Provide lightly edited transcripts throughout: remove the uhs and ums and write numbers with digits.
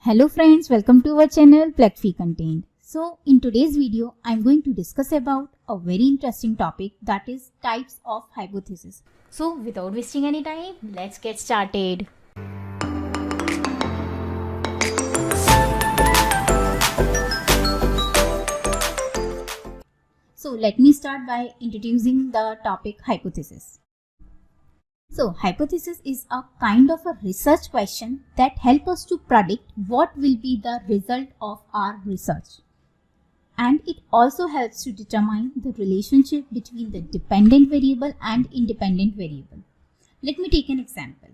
Hello friends, welcome to our channel Plagfee Content. So in today's video, I'm going to discuss about a very interesting topic, that is types of hypothesis. So without wasting any time, let's get started. So let me start by introducing the topic hypothesis. So hypothesis is a kind of a research question that helps us to predict what will be the result of our research. And it also helps to determine the relationship between the dependent variable and independent variable. Let me take an example.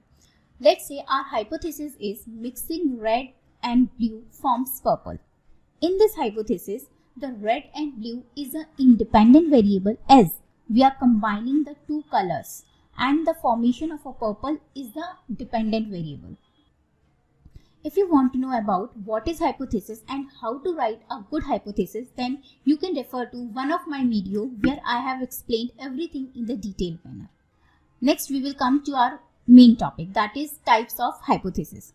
Let's say our hypothesis is mixing red and blue forms purple. In this hypothesis, the red and blue is an independent variable as we are combining the two colors, and the formation of a purple is the dependent variable. If you want to know about what is hypothesis and how to write a good hypothesis, then you can refer to one of my video where I have explained everything in the detailed manner. Next, we will come to our main topic, that is types of hypothesis.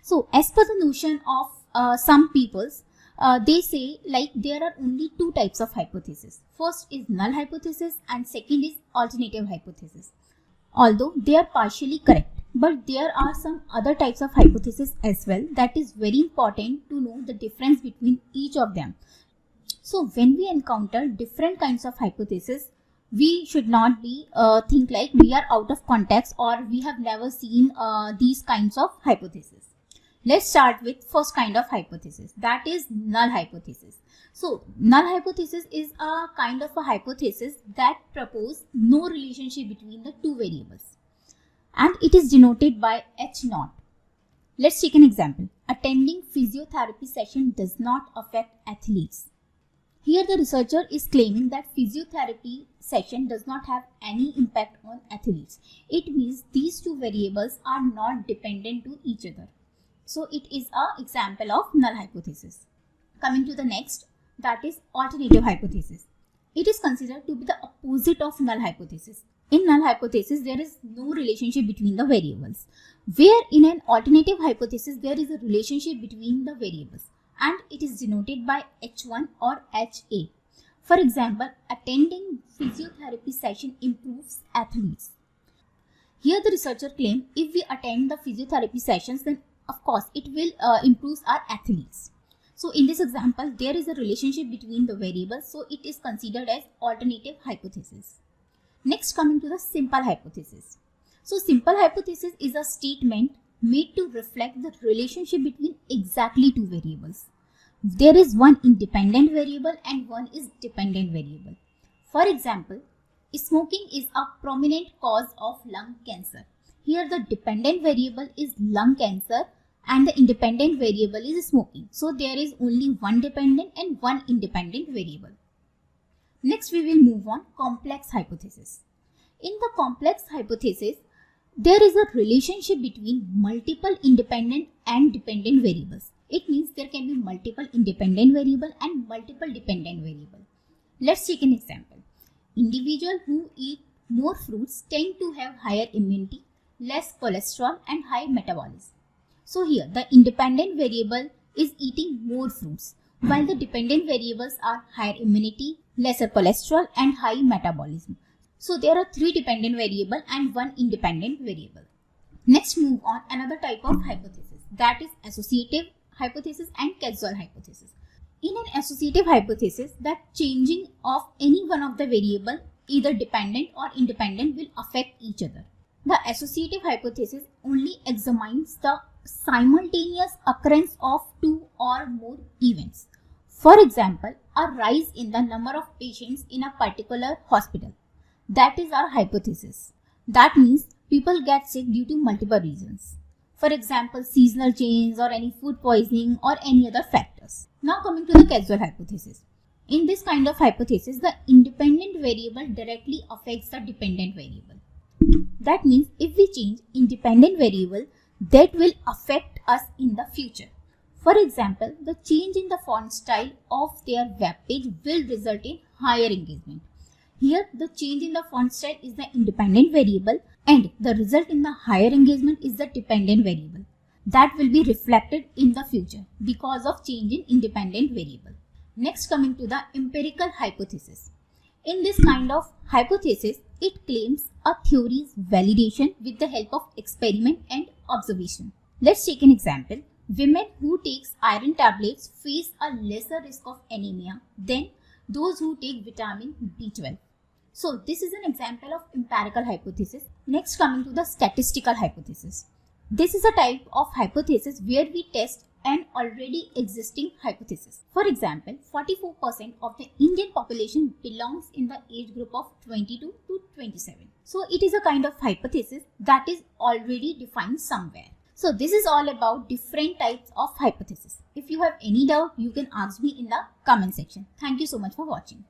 So as per the notion of some peoples, they say like there are only two types of hypothesis. First is null hypothesis and second is alternative hypothesis. Although they are partially correct, but there are some other types of hypothesis as well that is very important to know the difference between each of them. So when we encounter different kinds of hypothesis, we should not be think like we are out of context or we have never seen these kinds of hypothesis. Let's start with first kind of hypothesis, that is null hypothesis. So null hypothesis is a kind of a hypothesis that proposes no relationship between the two variables, and it is denoted by H0. Let's take an example. Attending physiotherapy session does not affect athletes. Here the researcher is claiming that physiotherapy session does not have any impact on athletes. It means these two variables are not dependent to each other. So it is an example of null hypothesis. Coming to the next, that is alternative hypothesis. It is considered to be the opposite of null hypothesis. In null hypothesis, there is no relationship between the variables, where in an alternative hypothesis, there is a relationship between the variables, and it is denoted by H1 or HA. For example, attending physiotherapy session improves athletes. Here the researcher claims if we attend the physiotherapy sessions, then of course it will improve our athletes. So in this example, there is a relationship between the variables, so it is considered as alternative hypothesis. Next, coming to the simple hypothesis. So simple hypothesis is a statement made to reflect the relationship between exactly two variables. There is one independent variable and one is dependent variable. For example, smoking is a prominent cause of lung cancer. Here the dependent variable is lung cancer and the independent variable is smoking. So there is only one dependent and one independent variable. Next we will move on complex hypothesis. In the complex hypothesis, there is a relationship between multiple independent and dependent variables. It means there can be multiple independent variable and multiple dependent variable. Let's take an example. Individuals who eat more fruits tend to have higher immunity, less cholesterol and high metabolism. So here the independent variable is eating more fruits, while the dependent variables are higher immunity, lesser cholesterol and high metabolism. So there are three dependent variable and one independent variable. Next, move on another type of hypothesis, that is associative hypothesis and causal hypothesis. In an associative hypothesis, that changing of any one of the variable, either dependent or independent, will affect each other. The associative hypothesis only examines the simultaneous occurrence of two or more events. For example, a rise in the number of patients in a particular hospital. That is our hypothesis. That means people get sick due to multiple reasons. For example, seasonal change or any food poisoning or any other factors. Now coming to the causal hypothesis. In this kind of hypothesis, the independent variable directly affects the dependent variable. That means if we change independent variable, that will affect us in the future. For example, the change in the font style of their web page will result in higher engagement. Here, the change in the font style is the independent variable and the result in the higher engagement is the dependent variable. that will be reflected in the future because of change in independent variable. Next, coming to the empirical hypothesis. In this kind of hypothesis, it claims a theory's validation with the help of experiment and observation. Let's take an example. Women who take iron tablets face a lesser risk of anemia than those who take vitamin B12. So this is an example of empirical hypothesis. Next, coming to the statistical hypothesis. This is a type of hypothesis where we test an already existing hypothesis. For example, 44% of the Indian population belongs in the age group of 22 to 27. So it is a kind of hypothesis that is already defined somewhere. So this is all about different types of hypothesis. If you have any doubt, you can ask me in the comment section. Thank you so much for watching.